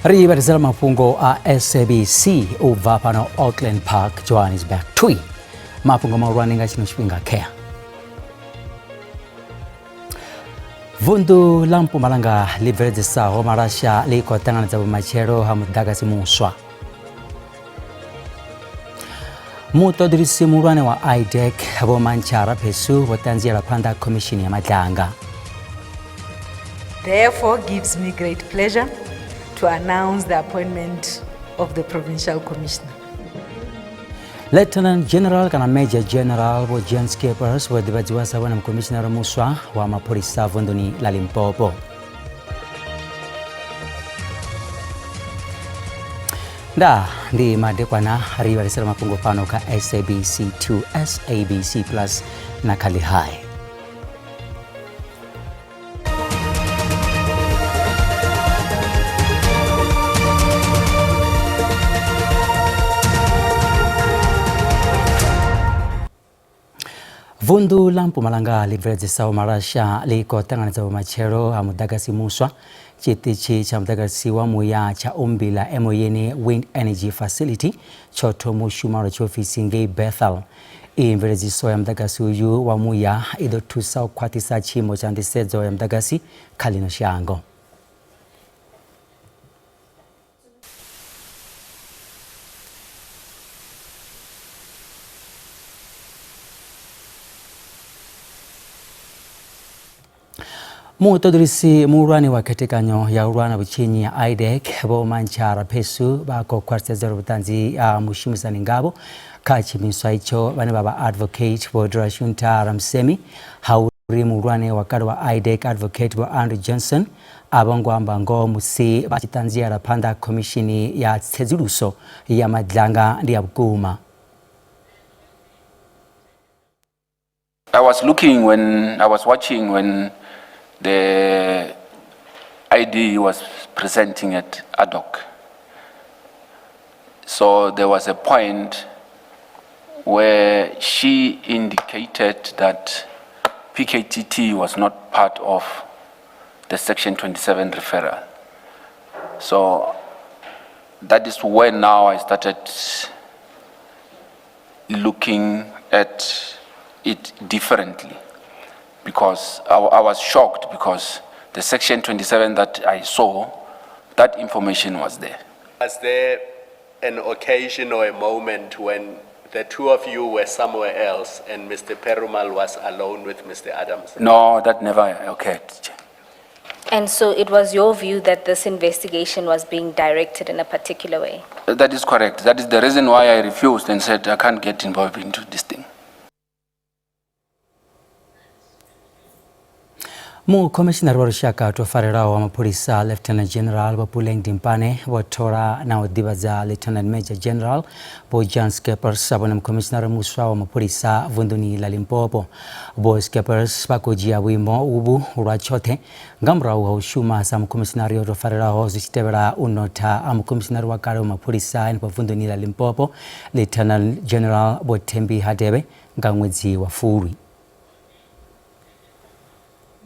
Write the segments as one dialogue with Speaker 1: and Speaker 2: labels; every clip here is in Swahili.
Speaker 1: Riversela Mafhungo a SABC ubva pano Auckland Park, Johannesburg. Tui Mafhungo maurani nga chino chipinga care. Vundu la Mpumalanga libveredzisaho marasha likotang'anidza vumachero ha mudagasi muswa. Mutodolisi mulwane wa IDEC vomanchara phesu votanzira phanda commission ya madlanga.
Speaker 2: Therefore gives me great pleasure to announce the appointment of the Provincial Commissioner.
Speaker 1: Lieutenant General kana Major General vo James Capers wadhivadziwa sawa na Commissioner muswa wa mapolisa vunduni la Limpopo. Nda ndi madekwana riversela Mafhungo pano ka SABC 2 SABC Plus na Kali High. Vundu la Mpumalanga libveredzisaho marasha likotang'anidza vumachero ha mudagasi muswa chitichi cha mudagasi wa muya cha umbila emoyeni Wind Energy Facility chotomo shumaro chofisi ngei Bethel. Imveredziso ya mudagasi uyu wa muya idothusa ukhwatisa chimo cha ndisedzo ya mudagasi khalino shango. Mutodolisi mulwane wa ketekanyo ya ulwana buchinyi ya IDEC vomanchara phesu vakokhwatizira vutanzi mushimisani ngavo kha chimiswa icho vane vava advocate vo Drashunta Ramsemi hauri mulwane wakale wa IDEC advocate vo Andrew Johnson avongwamba ngo musi vachitanzira phanda commission ya tsedziluso ya madlanga ndi ya vukuma.
Speaker 3: I was watching when the ID was presenting at ad hoc. So there was a point where she indicated that PKTT was not part of the Section 27 referral. So that is when now I started looking at it differently. Because I was shocked because the Section 27 that I saw, that information was there.
Speaker 4: Was there an occasion or a moment when the two of you were somewhere else and Mr. Perumal was alone with Mr. Adams?
Speaker 3: No, that never occurred.
Speaker 5: And so it was your view that this investigation was being directed in a particular way?
Speaker 3: That is correct. That is the reason why I refused and said I can't get involved into this thing.
Speaker 1: Commissioner wa rushaka tofariraho wa mapolisa Lieutenant General Bapuleng Dimpane watora na wadhivaza Lieutenant Major General bo James Capers abona Commissioner muswa wa mapolisa vunduni la Limpopo. Bo Capers pakojia wimo ubu urachote ngamra wa ushuma sa Commissioner tofariraho zichitebera unota Commissioner wa kare wa mapolisa ni vunduni la Limpopo Lieutenant General Botembi Hadebe ngangwezi wa Furi.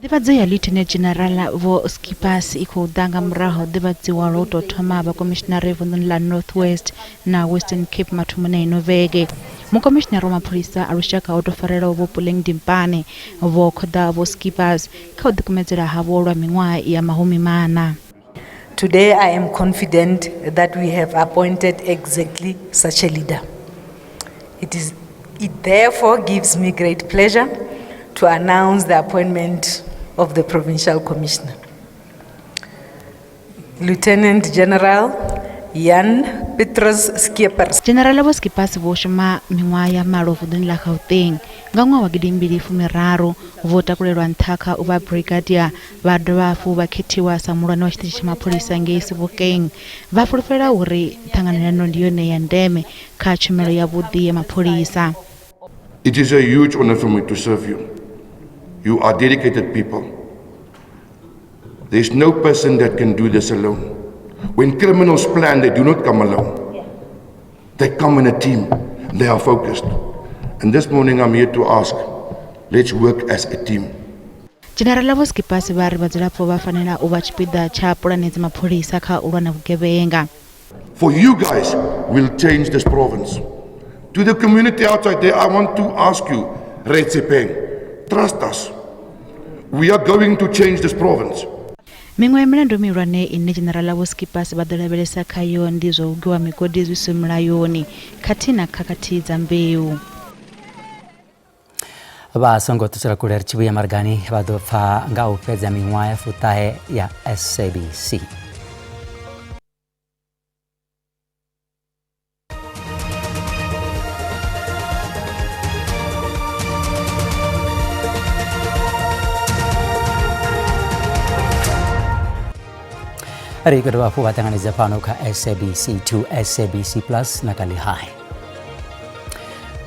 Speaker 6: Divadzo ya Lieutenant General vo Skippers iko danga mraho divadzo wa roto thoma ba Commissioner vunduni la Northwest na Western Cape mathumane novege. Commissioner wa mapolisa arushaka otofarela vo Puleng Dimpane vo khoda vo Skippers ka dokumenzela havo lwa mingwa ya mahumi mana.
Speaker 2: Today I am confident that we have appointed exactly such a leader. It therefore gives me great pleasure to announce the appointment of the Provincial Commissioner. Lieutenant General Jan Petrus Skippers.
Speaker 6: General wa Skippers vo shima mingwa ya marovu vunduni la Gauteng ngangwa wa gidimbili fumiraro vota kulelwa nthaka uba brigadier vadovafu vakhetiwa sa mulwane wa chitichi cha mapolisa ngei Sebokeng vafulufela uri thanganelano ndiyone ya ndeme kha tshumelo ya vhuḓi ya mapolisa.
Speaker 7: It is a huge honor for me to serve you. You are dedicated people. There is no person that can do this alone. When criminals plan, they do not come alone. They come in a team. They are focused. And this morning I'm here to ask, let's work as a team.
Speaker 6: General vo Skippers vha ri vhadzulapo vha fanela u vha tshipiḓa tsha pulane dza mapholisa kha u lwa na vhugevhenga.
Speaker 7: For you guys, we'll change this province. To the community outside there, I want to ask you, Retsepeng, trust us. We are going to change this province.
Speaker 6: Miṅwe milandu mihulwane ine General vo Skippers vha ḓo lavhelesa khayo ndi zwa u gwiwa migodi zwi si mulayoni khathihi na khakhathi dza mbeu.
Speaker 1: Vha songo ṱutshela kule ri tshi vhuya maragani vha ḓo pfa nga u fhedza miṅwaha ya 40 ya SABC. Ri khou dovha hafhu vha ṱanganedza fhano kha SABC 2 SABC Plus na kali hai.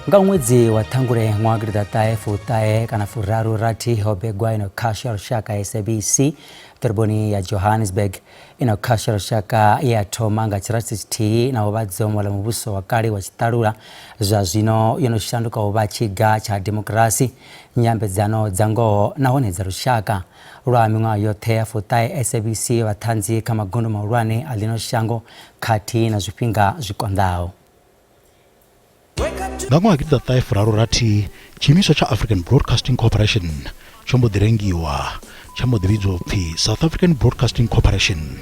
Speaker 1: Nga ṅwedzi wa ṱhangule ṅwaha gidiḓaṱahe kana furaru rathi ho begwa ino khasho ya lushaka SABC ḓoroboni ya Johannesburg. Ino khasho ya lushaka ya thoma nga tshirathi tshithihi na u vha dzomo ḽa muvhuso wa kale wa tshiṱalula. Zwa zwino yo no shanduka u vha tshiga tsha demokrasi, nyambedzano dza ngoho nahone dza lushaka. Lwa miṅwaha yoṱhe ya 40 SABC vha ṱhanzi kha magondo mahulwane a ḽino shango khathihi na zwifhinga zwi konḓaho.
Speaker 8: Nga ṅwaha gidiḓaṱahe furaru rathi tshiimiswa tsha African Broadcasting Corporation tsho mbo ḓi rengiwa tsha mbo ḓi vhidzwa upfhi South African Broadcasting Corporation.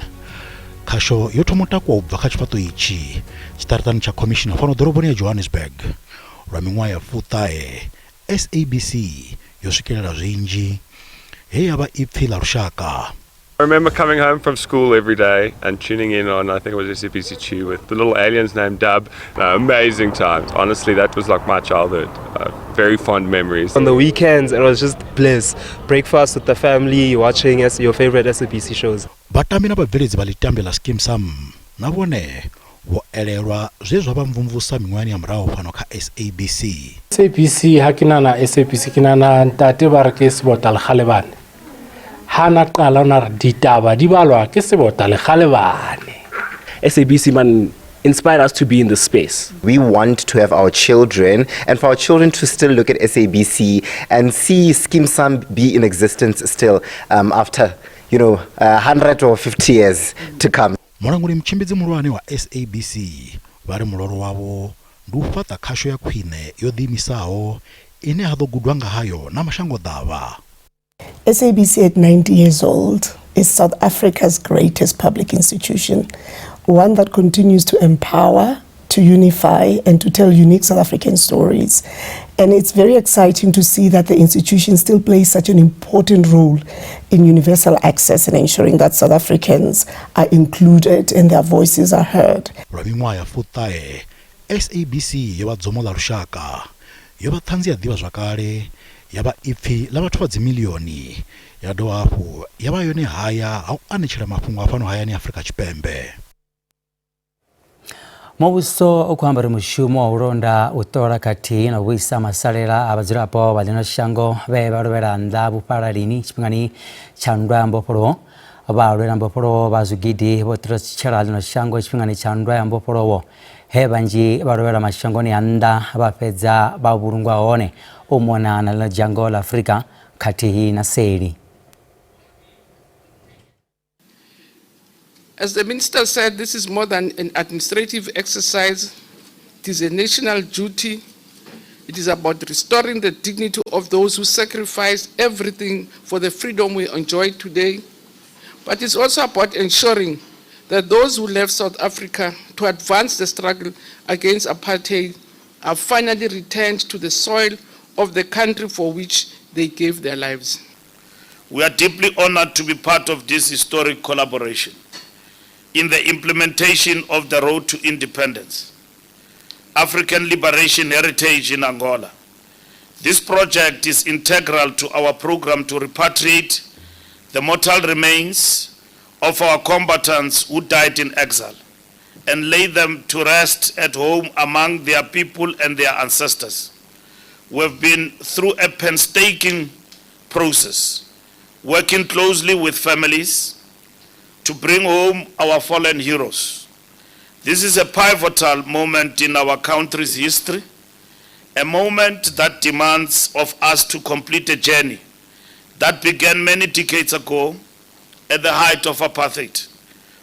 Speaker 8: Khasho yo thoma u takuwa u bva kha tshifhaṱo itshi tshiṱaratani tsha commissioner fano ḓoroboni ya Johannesburg. Lwa miṅwaha ya 40 SABC yo swikelela zwinzhi he ya vha ipfhi ḽa lushaka.
Speaker 9: I remember coming home from school every day and tuning in on, I think it was SABC 2 with the little aliens named Dub. Amazing times. Honestly, that was like my childhood. Very fond memories.
Speaker 10: On the weekends, it was just bliss. Breakfast with the family, watching your favorite SABC shows.
Speaker 8: Vatambi na vhabveledzi vha ḽitambi ḽa Skeem Saam na vhone vho elelwa zwe zwa vha mvumvusa miṅwahani ya murahu fhano kha SABC.
Speaker 11: SABC ha ke nana SABC ke nana ntate ba re ke sebota lekgalebane. Hana qala na ditaba di balwa ke sebota lekgalebane.
Speaker 10: SABC man inspired us to be in this space.
Speaker 12: We want to have our children and for our children to still look at SABC and see Skeem Saam be in existence still after 150 years to come.
Speaker 8: Mulanguli mtshimbidzi muhulwane wa SABC vha ri muloro wavho ndi u fhaṱa khasho ya khwine yo ḓiimisaho ine ha ḓo gudwa nga hayo na mashango ḓavha.
Speaker 13: SABC at 90 years old is South Africa's greatest public institution, one that continues to empower, to unify, and to tell unique South African stories. And it's very exciting to see that the institution still plays such an important role in universal access and ensuring that South Africans are included and their voices are heard.
Speaker 8: Lwa miṅwaha ya 40 SABC yo vha dzomo ḽa lushaka, yo vha ṱhanzi ya ḓivhazwakale, ya vha ipfhi ḽa vhathu vha dzimiḽioni, ya dovha hafhu ya vha yone haya ha u anetshela mafhungo a fhano hayani Afrika Tshipembe.
Speaker 1: Muvhuso u khou amba uri mushumo wa u londa u ṱola khathihi na u vhuisa masalela a vhadzulapo vha ḽino shango vhe vha lovhela nnḓa vhufhalalini tshifhingani tsha nndwa ya mbofholowo. Vha lwela mbofholowo vha zwigidi vho ṱutshela ḽino shango tshifhingani tsha nndwa ya mbofholowo. He vhanzhi vha lovhela mashangoni a nnḓa vha fhedza vha vhulungwa hone u mona na ḽino dzhango ḽa Afrika khathihi na seli.
Speaker 14: As the Minister said, this is more than an administrative exercise. It is a national duty. It is about restoring the dignity of those who sacrificed everything for the freedom we enjoy today. But it's also about ensuring that those who left South Africa to advance the struggle against apartheid are finally returned to the soil of the country for which they gave their lives.
Speaker 15: We are deeply honored to be part of this historic collaboration in the implementation of the road to independence, African liberation heritage in Angola. This project is integral to our program to repatriate the mortal remains of our combatants who died in exile and lay them to rest at home among their people and their ancestors. We've been through a painstaking process, working closely with families to bring home our fallen heroes. This is a pivotal moment in our country's history, a moment that demands of us to complete a journey that began many decades ago at the height of apartheid,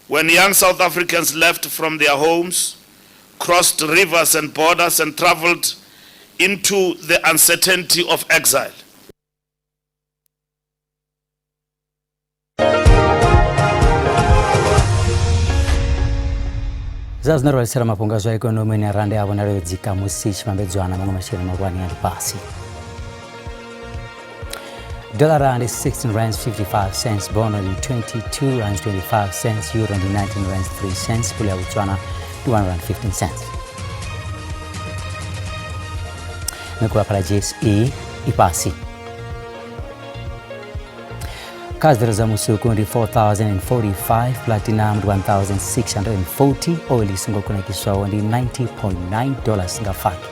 Speaker 15: when young South Africans left from their homes, crossed rivers and borders and traveled into the uncertainty of exile.
Speaker 1: Zazna rwalisera mapungazo ya ekonomi na rande abo naro zika musishi mambedzwana mungu mashiri marwani ya pasi. Dollar rand is 16 rands 55 cents, bond only 22 rands 25 cents, euro only 19 rands 3 cents, pula ya Botswana 115 cents. Mekula pala JSE ipasi. Kazi za musuku ndi 4,045, platinum 1,640, oil singo kuna kiswawo ndi $90.9 ngafaki.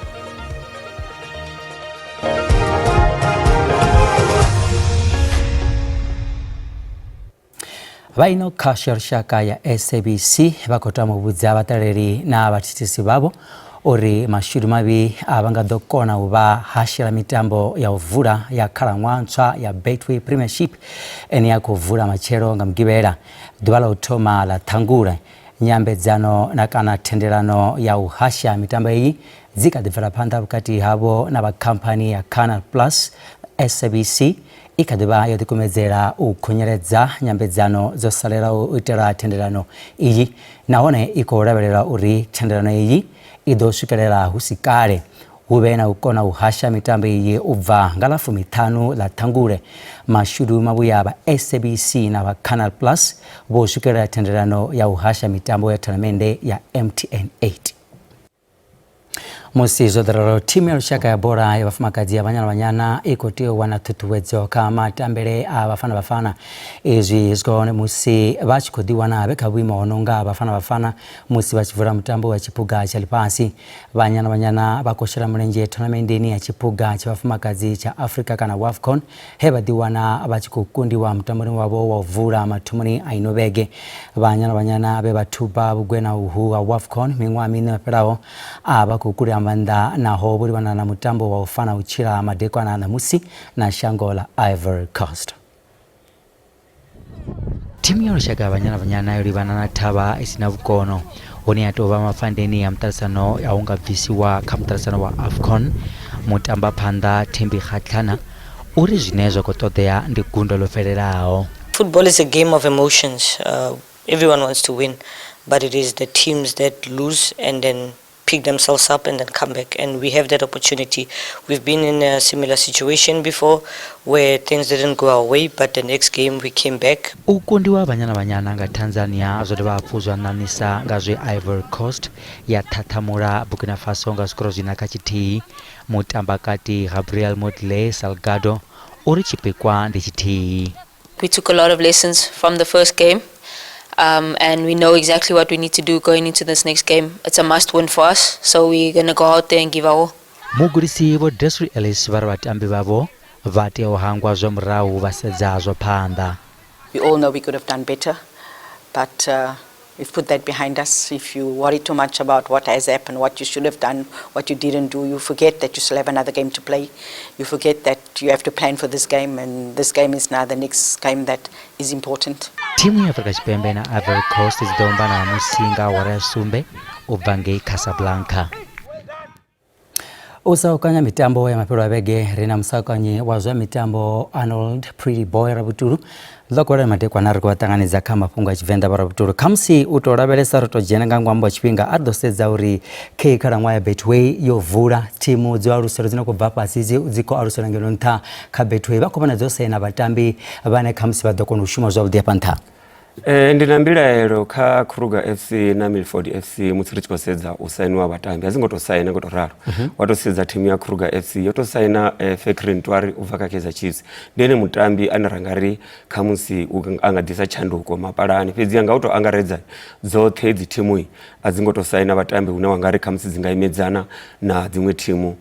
Speaker 1: Vaino kashar shaka ya SABC bakota mubudza abatareri na abatitisi babo ori mashudu mabi abangadokona uba hashira mitambo ya uvura ya karangwantswa ya Betway Premiership eni ya kuvura machero ngamgibera dwala utoma la tangura nyambedzano na kana tenderano ya uhasha mitambo hii zika developanda wakati habo na bakampani ya Canal Plus SABC ikadeba yotikumezera ukunyereza nyambedzano zosalera utera tenderano iyi naone ikoraberera uri tenderano iyi idoshikerera husikare ubena ukona uhasha mitambo iyi uva ngalafu mitanu la tangure mashudu mabuya ba SABC na ba Canal Plus boshikerera tenderano ya uhasha mitambo ya tournament ya MTN 8. Musizo dararo timu ya rushaka ya bora ya bafumakazi ya banyana ikotio wanatutuwezo kama tambere bafana izwi izgone musi bachikodiwa na beka bwimo ononga bafana musi bachivura mutambo wa chipuga cha lipasi banyana bakoshera murenje tournament ni ya chipuga cha bafumakazi cha Africa kana WAFCON heba diwana bachikukundi wa mutambo wabo wa vura matumuni ainobege banyana be batuba bugwena uhu wa WAFCON mingwa mine perao abakukuri amanda na hoburi wana na mutambo wa ufana uchira madeko na musi na shangola Ivory Coast. Timu ya rushaka banyana yuri banana taba isina bukono oni atoba mafandeni ya mtarsano ya unga visiwa kamtarsano wa AFCON mutamba panda tembi khatlana originezo kotodea ndi gundo lo fererao.
Speaker 16: Football is a game of emotions. Everyone wants to win, but it is the teams that lose and then pick themselves up and then come back, and we have that opportunity. We've been in a similar situation before where things didn't go our way, but the next game we came back.
Speaker 1: Ukundi wa banyana nga Tanzania zote bapuzwa nanisa ngazwe Ivory Coast ya tatamura Burkina Faso nga skorozi na kachiti mutamba kati Gabriel Modle Salgado orichipekwa ndichiti.
Speaker 5: We took a lot of lessons from the first game. And we know exactly what we need to do going into this next game. It's a must win for us, so we're going to go out there and give our all.
Speaker 1: Mugurisi bo Desri Ellis barabatambi babo vate ohangwa zo mrau basedza zo panda.
Speaker 17: We all know we could have done better, but we've put that behind us. If you worry too much about what has happened, what you should have done, what you didn't do, you forget that you still have another game to play. You forget that you have to plan for this game, and this game is now the next game that is important.
Speaker 1: Timu ya Afrika Chipembe na Ivory Coast zidonba na musinga wa Sumbe ubange Casablanca. Usaukanya mitambo ya mapero abege rena msaukanye wazwa mitambo Arnold Pretty Boy Rabuturu lokore matekwa nariko tanganiza kama Mafhungo Tshivenda Rabuturu kamsi utorabele saroto jenanga ngwambo chipinga adoseza uri ke karangwa ya Betway yovura timu zwa rusero zino kuva pasizi ziko arusero ngeno nta ka Betway bakobana zose na batambi abane kamsi badoko nushuma zwa udepanta.
Speaker 18: Ndinambira ero ka Kruger FC na Milford FC mutsirichi poseza usaini wa batambi azingoto saina ngoto raro watoseza timu ya Kruger FC yoto saina Fekrin Twari uvaka Kaizer Chiefs ndene mutambi anarangari kamusi angadisa chanduko mapalani pezi anga auto angaredza zothe dzi timu azingoto saina batambi una wangari kamusi zingaimedzana na dzimwe timu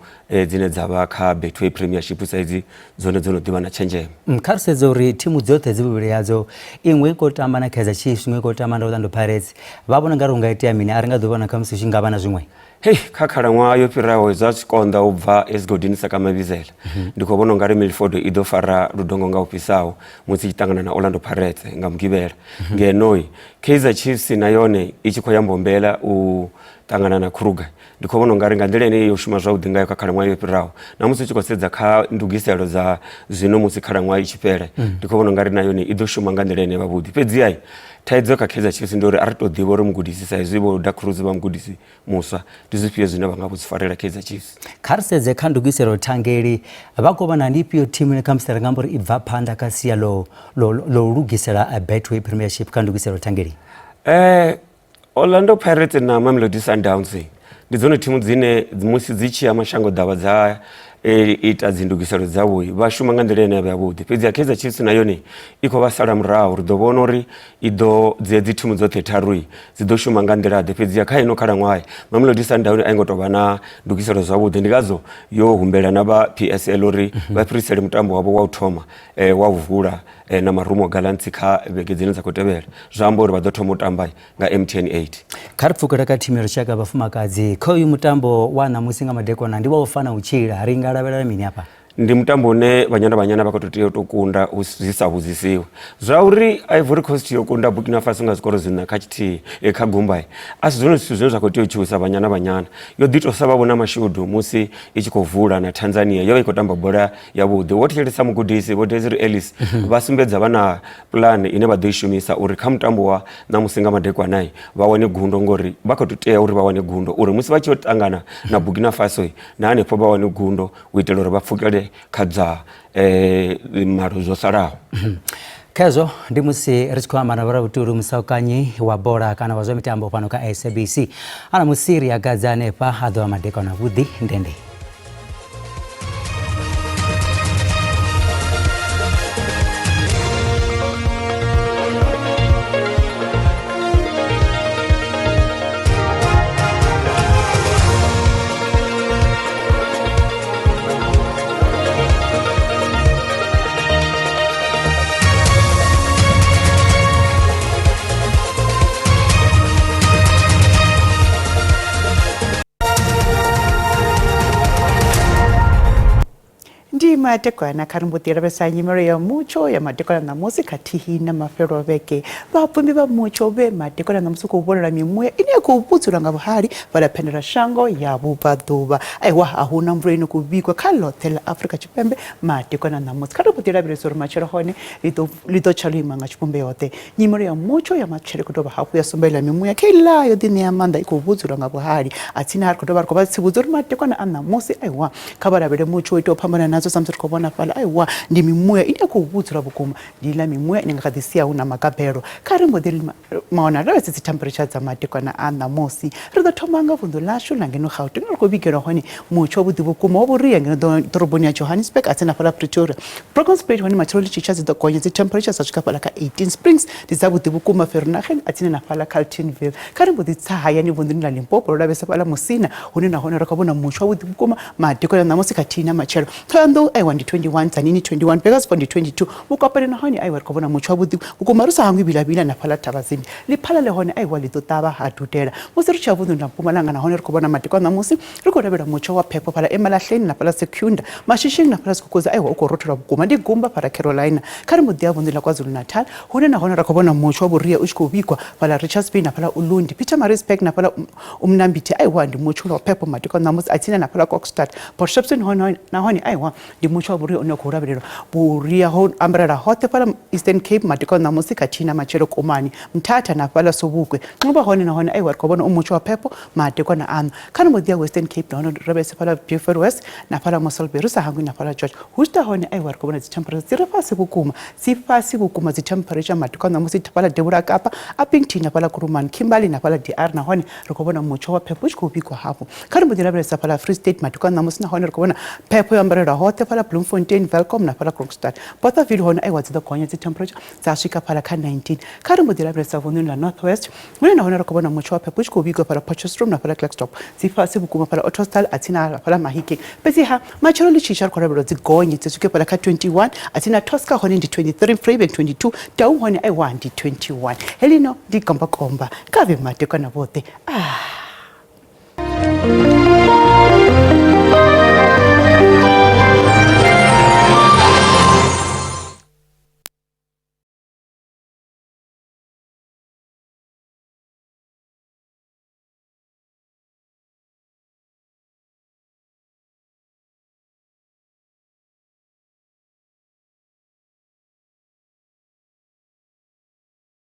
Speaker 18: dzine dzava kha Betway Premiership saizi zone dibana change
Speaker 1: mkarsezo uri timu zote zibubire yazo imwe kotamba na Kaizer Chiefs imwe kotamba na Orlando Pirates babona ngarunga ite amini aringa dubana kamsi shingabana zvimwe
Speaker 18: hey kha khalaṅwaha yo fhiraho zwa tshikonḓa u bva esigodini sa kamavhizela ndi khou vhona ungari Milford i ḓo fara ludongo nga u fhisaho musi i tshi ṱangana na Orlando Pirates nga mugivhela ngeno Kaizer Chiefs na yone i tshi khou ya Mbombela u ṱangana na Kruger ndi khou vhona ungari nga nḓila ine yo shuma zwavhuḓi ngayo kha khalaṅwaha yo fhiraho na musi u tshi khou sedza kha ndugiselo dza zwino musi khalaṅwaha i tshi fhela ndi khou vhona ungari na yone i ḓo shuma nga nḓila ine vhavhuḓi fhedziha thaidzo kha Kaizer Chiefs ndi uri a ri tou ḓivha uri mugudisi sa izwi vho Cruz vha mugudisi muswa ndi zwifhio zwine vha nga vhu farela Kaizer Chiefs
Speaker 1: kha ri sedze kha ndugiselo thangeli vha khou vha na ndifhio thimu kha musi ri nga amba uri i bva phanḓa kha sia lo lugisela a Betway Premiership kha ndugiselo thangeli
Speaker 18: Orlando Pirates na Mamelodi Sundowns ndi dzone thimu dzine musi dzi tshi ya mashango ḓavha dza ita dzindugiselo dzavho vha shuma nga nḓila ine yavhuḓi fhedzi Kaizer Chiefs na yone i khou vha sala murahu ri ḓo vhona uri i ḓo dzi thimu dzoṱhe tharu dzi ḓo shuma nga nḓila ḓe fhedzi kha ino khalaṅwaha Mamelodi Sundowns a i ngo tou vha na ndugiselo zwavhuḓi ndi ngadzo yo humbela na vha PSL uri vha fhirisele mutambo wavho wa u thoma wa u vula na Marumo Gallants kha vhege dzine dza khou tevhela zwa amba uri vha ḓo thoma u tamba nga MTN 8
Speaker 1: kha ri pfukela kha thimu ya lushaka ya vhafumakadzi kha uyu mutambo wa ṋamusi nga madekwana ndi wa u fana u tshila ri nga lavhelela mini hafha
Speaker 18: ndi mutambo une vhanyana vha khou tea u tou kunda zwi sa vhudzisiwa zwa uri Ivory Coast yo kunda Burkina Faso nga zwikoro zwina kha tshithihi kha gumba a si zwone zwithu zwine zwa khou tea u tshuwisa vhanyana yo ḓi tou sa vha vhona mashudu musi i tshi khou vula na Tanzania yo vha i khou tamba bola yavhuḓi wo thetshelesa mugudisi vho Desiree Ellis vha sumbedza vha na plan ine vha ḓo i shumisa uri kha mutambo wa ṋamusi nga madekwana vha wane gundo ngori vha khou tea uri vha wane gundo uri musi vha tshi yo ṱangana na Burkina Faso na hanefho vha wane gundo u itela uri vha pfukele khadza maro zwo salaho
Speaker 1: khezwo ndi musi ri tshi khou amba na vhoravhuṱuli musaukanyi wa bola kana wa zwa mitambo fhano kha SABC ana musiri ya gadza hanefha a ḓovha madekwana vhuḓi ndende
Speaker 19: madekwana kha ri mbo ḓi lavhelesa nyimelo ya mutsho ya madekwana ṋamusi khathihi na mafhelo a vhege vhapfumi vha mutsho vhe madekwana ṋamusi khou vhonela mimuya ine ya khou vhudzula nga vhuhali vha laphendela shango ya vhubvaḓuvha aiwa a hu na mvula ino khou vhigwa kha ḽoṱhe ḽa Afrika Tshipembe madekwana ṋamusi kha ri mbo ḓi lavhelesa uri matshelo hone ḽi ḓo tsha ḽo ima nga tshipumbe yoṱhe nyimelo ya mutsho ya matshelo khou dovha hafhu ya sumbelela mimuya kha iḽa yo ḓi ṋea maanḓa i khou vhudzula nga vhuhali a tsini ri khou dovha ri khou vha tsivhudza uri madekwana a ṋamusi aiwa kha vha lavhele mutsho u ita u phambana nadzo sa musi ri khou vhona fhaḽa aiwa ndi mimuya ine ya khou vhudzula vhukuma ndi iḽa mimuya ine nga kha ḓi sia hu na magabelo kha ri mbo ḓi maona lavhelesa dzi temperature dza madekwana a ṋamusi ri ḓo thoma nga vunḓu ḽashu ḽa ngeno Gauteng ri khou vhigelwa hone mutsho wavhuḓi vhukuma wa vhuria ngeno ḓoroboni ya Johannesburg a tsini na fhaḽa Pretoria Brokenspruit hone matshelo ḽi tshi tsha dzi ḓo gonya dzi temperature sa swika fhaḽa kha 18 Springs ndi dzavhuḓi vhukuma Vereeniging a tsini na fhaḽa Carletonville kha ri mbo ḓi tsa hayani vunḓuni ḽa Limpopo ro lavhelesa fhaḽa Musina hune nahone ri khou vhona mutsho wavhuḓi vhukuma madekwana ṋamusi khathihi na matshelo Thohoyandou aiwa ndi 21 Tzaneen 21 Bakersford ndi 22 Mokopane nahone aiwa ri khou vhona mutsho wavhuḓi vhukuma ri sa hangwi bilavila na fhaḽa Thavhazimbi ḽiphala ḽe hone aiwa ḽi ḓo ṱavha ha dudela musi ri tshi ya vunḓuni ḽa Mpumalanga nahone ri khou vhona madekwana ṋamusi ri khou lavhelela mutsho wa phepho fhaḽa Emalahleni na fhaḽa Secunda Mashishini na fhaḽa Sekhukhudza aiwa u khou rothola vhukuma ndi Gumba fhaḽa Carolina kha ri mbo ḓi ya vunḓu ḽa KwaZulu Natal hune nahone ri khou vhona mutsho wa vhuria u tshi khou vhigwa fhaḽa Richards Bay na fhaḽa Ulundi Pietermaritzburg na fhaḽa Umnambithi aiwa ndi mutsho wa phepho madekwana ṋamusi a tsini na fhaḽa Kokstad Port Shepstone nahone aiwa ndi mutsho wa vhuria une u khou lavhelelwa vhuria ho ambarela hoṱhe fhaḽa Eastern Cape madekwana ṋamusi khathihi na matshelo Komani Mthatha na fhaḽa Sobukwe Nxuba hone nahone aiwa ri khou vhona mutsho wa phepho madekwana aṋu kha ri mbo ḓi ya Western Cape nahone ri lavhelesa fhaḽa Beaufort West na fhaḽa Mossel Bay ri sa hangwi na fhaḽa George Worcester hone aiwa ri khou vhona dzi temperature dzi re fhasi vhukuma dzi temperature madekwana ṋamusi fhaḽa Devhula Kapa Upington na fhaḽa Kuruman Kimberley na fhaḽa DR nahone ri khou vhona mutsho wa phepho u tshi khou vhigwa hafhu kha ri mbo ḓi lavhelesa fhaḽa Free State madekwana ṋamusi nahone ri khou vhona phepho yo ambarelwa hoṱhe fhaḽa Bloemfontein Welkom na fhaḽa Krokstad Bothaville hone aiwa dzi ḓo gonya dzi temperature dza swika fhaḽa kha 19 kha ri mbo ḓi lavhelesa vunḓuni ḽa North West hune nahone ri khou vhona mutsho wa phepho u tshi khou vhigwa fhaḽa Potchefstroom na fhaḽa Klerksdorp dzi fhasi vhukuma fhaḽa Ottosdal a tsini na fhaḽa Mahikeng fhedziha matshelo ḽi tshi tsha ri khou lavhelelwa dzi gonye dzi swike fhaḽa kha 21 a tsini na Tosca hone ndi 23 Vryburg 22 Taung hone aiwa ndi 21 helino ndi kombakomba kha vhe madekwana vhoṱhe